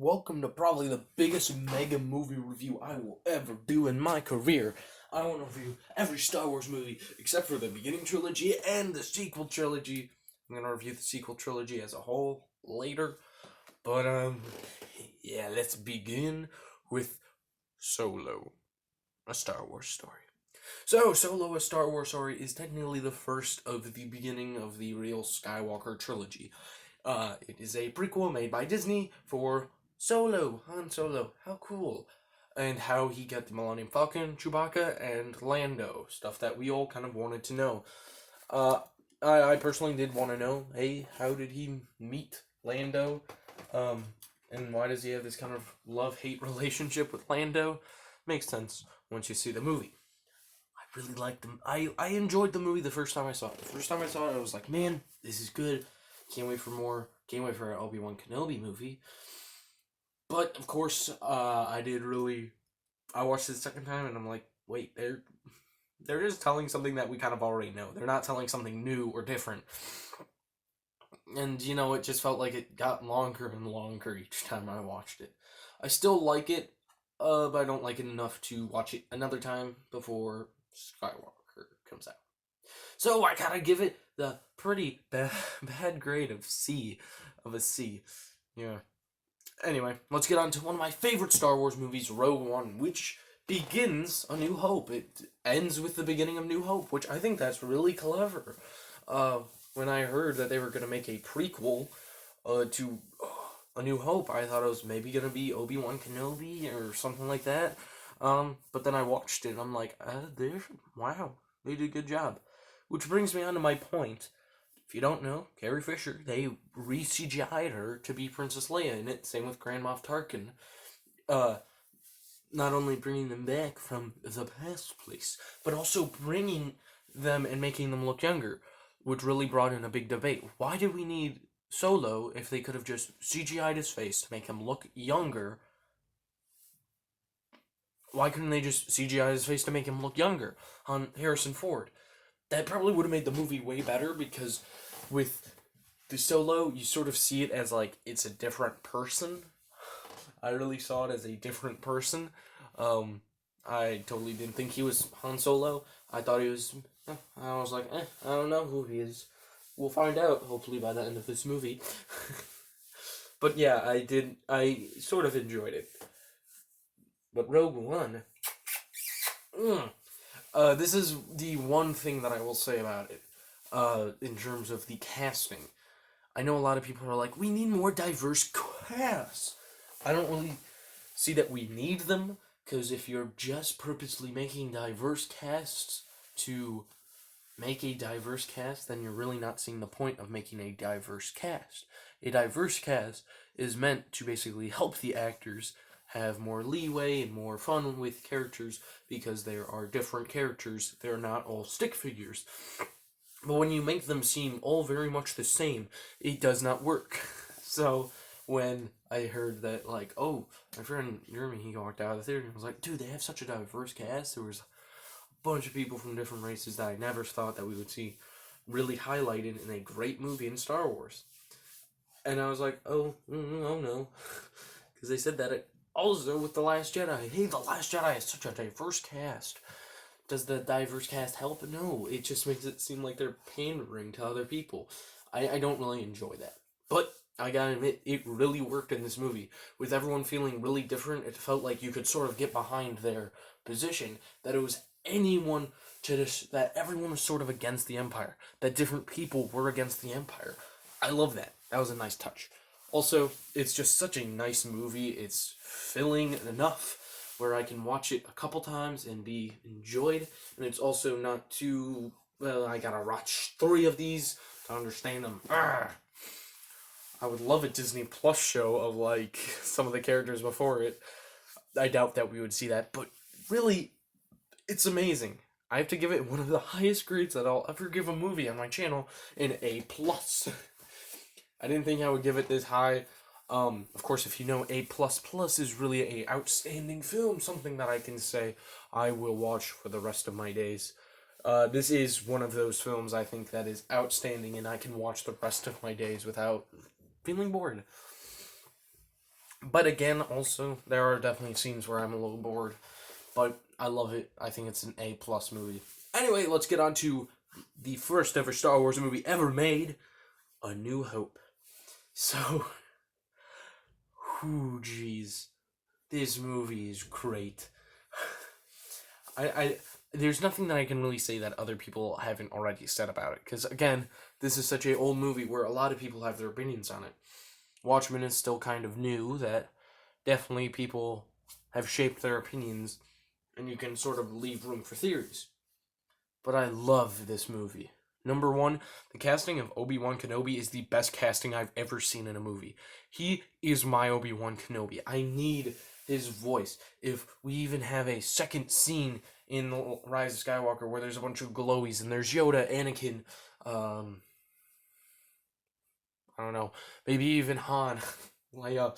welcome to probably the biggest mega movie review I will ever do in my career. I want to review every Star Wars movie except for the beginning trilogy and the sequel trilogy. I'm going to review the sequel trilogy as a whole later. But, yeah, let's begin with Solo, a Star Wars story. So, Solo, a Star Wars story, is technically the first of the beginning of the real Skywalker trilogy. It is a prequel made by Disney for Solo, Han Solo. How cool. And how he got the Millennium Falcon, Chewbacca, and Lando. Stuff that we all kind of wanted to know. I personally did want to know, hey, how did he meet Lando? And why does he have this kind of love-hate relationship with Lando? Makes sense once you see the movie. I really liked them. I enjoyed the movie the first time I saw it. The first time I saw it, I was like, man, this is good. Can't wait for more. Can't wait for an Obi-Wan Kenobi movie. But, of course, I watched it the second time, and I'm like, wait, they're just telling something that we kind of already know. They're not telling something new or different. And, it just felt like it got longer and longer each time I watched it. I still like it, but I don't like it enough to watch it another time before Skywalker comes out. So I gotta give it the pretty bad grade of C. Yeah. Anyway, let's get on to one of my favorite Star Wars movies, Rogue One, which begins A New Hope. It ends with the beginning of New Hope, which I think that's really clever. When I heard that they were going to make a prequel to A New Hope, I thought it was maybe going to be Obi-Wan Kenobi or something like that. But then I watched it, and I'm like, wow, they did a good job. Which brings me on to my point. If you don't know, Carrie Fisher, they re-CGI'd her to be Princess Leia in it. Same with Grand Moff Tarkin. Not only bringing them back from the past place, but also bringing them and making them look younger, which really brought in a big debate. Why did we need Solo if they could have just CGI'd his face to make him look younger? Why couldn't they just CGI his face to make him look younger on Harrison Ford? That probably would have made the movie way better, because with the Solo, you sort of see it as like it's a different person. I really saw it as a different person. I totally didn't think he was Han Solo. I thought he was. I was like, I don't know who he is. We'll find out, hopefully, by the end of this movie. But yeah, I sort of enjoyed it. But Rogue One. This is the one thing that I will say about it, in terms of the casting. I know a lot of people are like, we need more diverse casts. I don't really see that we need them, because if you're just purposely making diverse casts to make a diverse cast, then you're really not seeing the point of making a diverse cast. A diverse cast is meant to basically help the actors have more leeway and more fun with characters, because there are different characters. They're not all stick figures. But when you make them seem all very much the same, it does not work. So when I heard that, like, oh, my friend Jeremy, he walked out of the theater and was like, dude, they have such a diverse cast. There was a bunch of people from different races that I never thought that we would see really highlighted in a great movie in Star Wars. And I was like, oh no. Because they said that also with The Last Jedi. Hey, The Last Jedi is such a diverse cast. Does the diverse cast help? No, it just makes it seem like they're pandering to other people. I don't really enjoy that. But I gotta admit, it really worked in this movie. With everyone feeling really different, it felt like you could sort of get behind their position, that it was that everyone was sort of against the Empire, that different people were against the Empire. I love that. That was a nice touch. Also, it's just such a nice movie. It's filling enough where I can watch it a couple times and be enjoyed. And it's also not too, well, I gotta watch 3 of these to understand them. Arrgh. I would love a Disney Plus show of, like, some of the characters before it. I doubt that we would see that, but really, it's amazing. I have to give it one of the highest grades that I'll ever give a movie on my channel, an A+. I didn't think I would give it this high. Of course, if you know, A++ is really a outstanding film, something that I can say I will watch for the rest of my days. This is one of those films I think that is outstanding, and I can watch the rest of my days without feeling bored. But again, also, there are definitely scenes where I'm a little bored. But I love it. I think it's an A+ movie. Anyway, let's get on to the first ever Star Wars movie ever made, A New Hope. So, whoo, jeez. This movie is great. I there's nothing that I can really say that other people haven't already said about it. Because, again, this is such an old movie where a lot of people have their opinions on it. Watchmen is still kind of new, that definitely people have shaped their opinions, and you can sort of leave room for theories. But I love this movie. Number one, the casting of Obi-Wan Kenobi is the best casting I've ever seen in a movie. He is my Obi-Wan Kenobi. I need his voice. If we even have a second scene in The Rise of Skywalker where there's a bunch of glowies and there's Yoda, Anakin, I don't know, maybe even Han, Leia,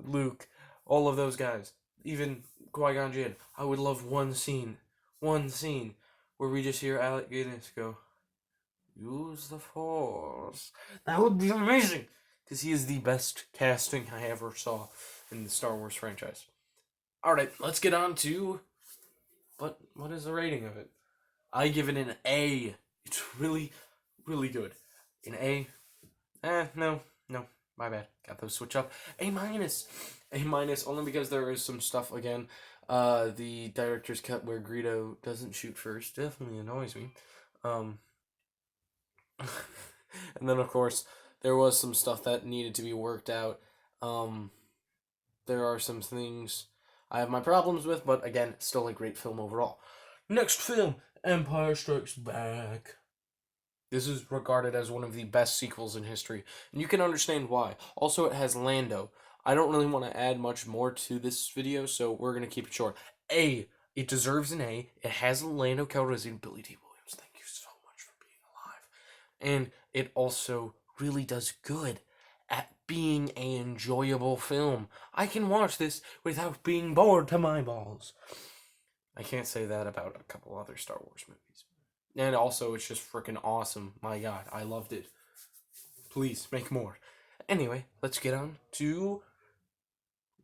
Luke, all of those guys, even Qui-Gon Jinn. I would love one scene where we just hear Alec Guinness go, "Use the Force." That would be amazing, because he is the best casting I ever saw in the Star Wars franchise. Alright, let's get on to, what is the rating of it? I give it an A. It's really, really good. An A. No, my bad. Got those switch up. A minus. A minus, only because there is some stuff, again, the director's cut where Greedo doesn't shoot first definitely annoys me. And then, of course, there was some stuff that needed to be worked out. There are some things I have my problems with, but again, still a great film overall. Next film, Empire Strikes Back. This is regarded as one of the best sequels in history, and you can understand why. Also, it has Lando. I don't really want to add much more to this video, so we're going to keep it short. A. It deserves an A. It has Lando Calrissian and Billy D. Williams. Thank you so much for being alive. And it also really does good at being an enjoyable film. I can watch this without being bored to my balls. I can't say that about a couple other Star Wars movies. And also, it's just freaking awesome. My god, I loved it. Please, make more. Anyway, let's get on to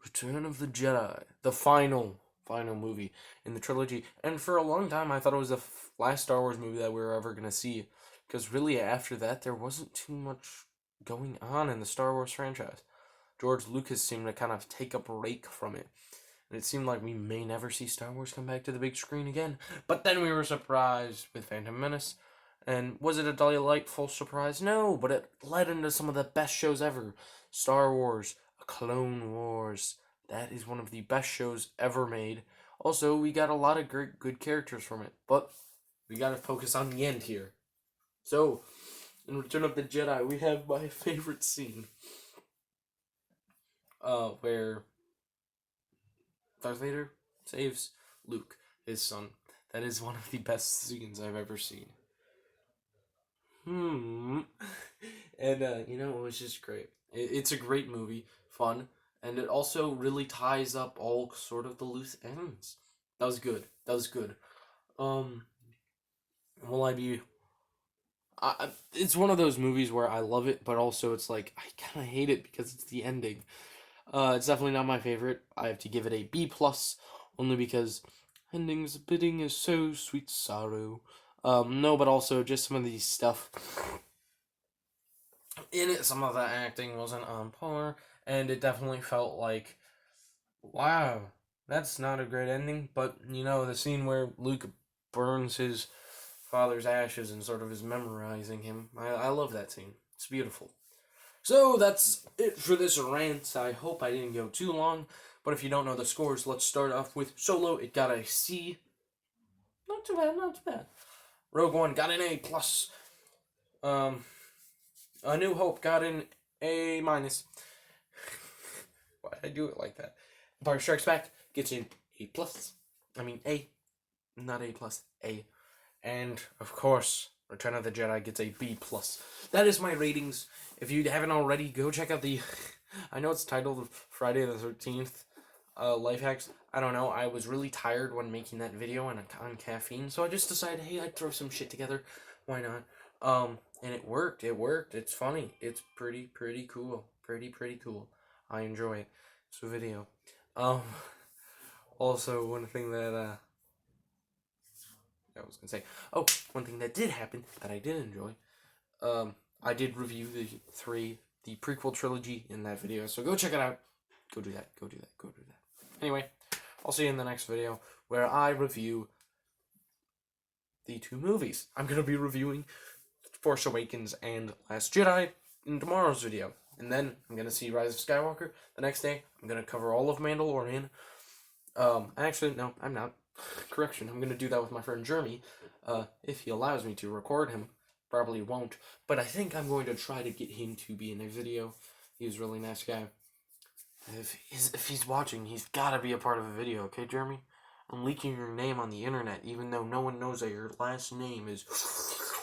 Return of the Jedi. The final movie in the trilogy. And for a long time, I thought it was the last Star Wars movie that we were ever going to see. Because really, after that, there wasn't too much going on in the Star Wars franchise. George Lucas seemed to kind of take a break from it. And it seemed like we may never see Star Wars come back to the big screen again. But then we were surprised with Phantom Menace. And was it a delightful surprise? No, but it led into some of the best shows ever. Star Wars, Clone Wars. That is one of the best shows ever made. Also, we got a lot of great, good characters from it. But we gotta focus on the end here. So, in Return of the Jedi, we have my favorite scene. Where Darth Vader saves Luke, his son. That is one of the best scenes I've ever seen. And, it was just great. It's a great movie, fun, and it also really ties up all sort of the loose ends. That was good. Will I be... it's one of those movies where I love it, but also it's like, I kind of hate it because it's the ending. It's definitely not my favorite. I have to give it a B+, only because bidding is so sweet sorrow. No, but also just some of the stuff in it, some of the acting wasn't on par, and it definitely felt like, wow, that's not a great ending, but, the scene where Luke burns his father's ashes and sort of is memorizing him, I love that scene. It's beautiful. So that's it for this rant. I hope I didn't go too long, but if you don't know the scores, let's start off with Solo. It got a C. Not too bad. Rogue One got an A+. A New Hope got an A-. Why did I do it like that? Empire Strikes Back gets an A+. A. Not A+, A. And, of course, Return of the Jedi gets a B+. That is my ratings. If you haven't already, go check out the... I know it's titled Friday the 13th Life Hacks. I don't know. I was really tired when making that video and on caffeine, so I just decided, hey, I'd throw some shit together. Why not? And it worked. It's funny. It's pretty cool. Pretty cool. I enjoy it. So video. Um, Also, one thing that I was gonna say. Oh, one thing that did happen that I did enjoy. I did review the prequel trilogy in that video. So go check it out. Go do that. Go do that. Go do that. Anyway, I'll see you in the next video where I review the two movies. I'm gonna be reviewing Force Awakens and Last Jedi in tomorrow's video. And then I'm gonna see Rise of Skywalker. The next day, I'm gonna cover all of Mandalorian. Actually, no, I'm not. Correction, I'm gonna do that with my friend Jeremy, if he allows me to record him. Probably won't, but I think I'm going to try to get him to be in a video. He's a really nice guy. If he's watching, he's gotta be a part of a video, okay, Jeremy? I'm leaking your name on the internet, even though no one knows that your last name is